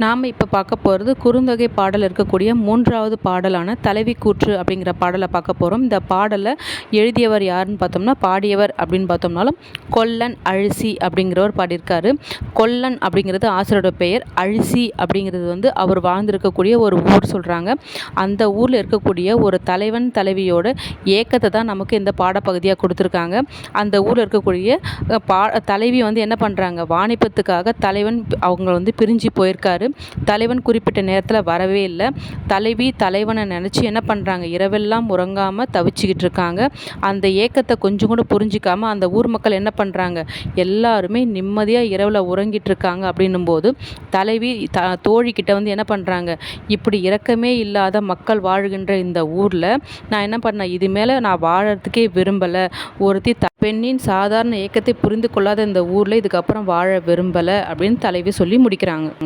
நாம் இப்போ பார்க்க போகிறது குறுந்தொகை பாடல் இருக்கக்கூடிய 3வது பாடலான தலைவி கூற்று அப்படிங்கிற பாடலை பார்க்க போகிறோம். இந்த பாடலை எழுதியவர் யாருன்னு பார்த்தோம்னா, பாடியவர் அப்படின்னு பார்த்தோம்னாலும் கொல்லன் அழிசி அப்படிங்கிறவர் பாடியிருக்காரு. கொல்லன் அப்படிங்கிறது ஆசிரியரோட பெயர். அழிசி அப்படிங்கிறது வந்து அவர் வாழ்ந்திருக்கக்கூடிய ஒரு ஊர் சொல்கிறாங்க. அந்த ஊரில் இருக்கக்கூடிய ஒரு தலைவன் தலைவியோட ஏக்கத்தை தான் நமக்கு இந்த பாடப்பகுதியாக கொடுத்துருக்காங்க. அந்த ஊரில் இருக்கக்கூடிய தலைவி வந்து என்ன பண்ணுறாங்க, வாணிபத்துக்காக தலைவன் அவங்க வந்து பிரிஞ்சு போயிருக்காரு. தலைவன் குறிப்பிட்ட நேரத்தில் வரவே இல்லை. தலைவி தலைவனை நினச்சி என்ன பண்ணுறாங்க, இரவெல்லாம் உறங்காமல் தவிச்சிக்கிட்டு இருக்காங்க. அந்த ஏக்கத்தை கொஞ்சம் கூட புரிஞ்சிக்காமல் அந்த ஊர் மக்கள் என்ன பண்ணுறாங்க, எல்லாருமே நிம்மதியாக இரவில் உறங்கிட்டு இருக்காங்க. அப்படின்னும் போது தலைவி தோழிக்கிட்ட வந்து என்ன பண்ணுறாங்க, இப்படி இரக்கமே இல்லாத மக்கள் வாழ்கின்ற இந்த ஊரில் நான் என்ன பண்ணேன், இது மேலே நான் வாழறதுக்கே விரும்பலை. ஒருத்தி பெண்ணின் சாதாரண ஏக்கத்தை புரிந்து கொள்ளாத இந்த ஊரில் இதுக்கப்புறம் வாழ விரும்பலை அப்படின்னு தலைவி சொல்லி முடிக்கிறாங்க.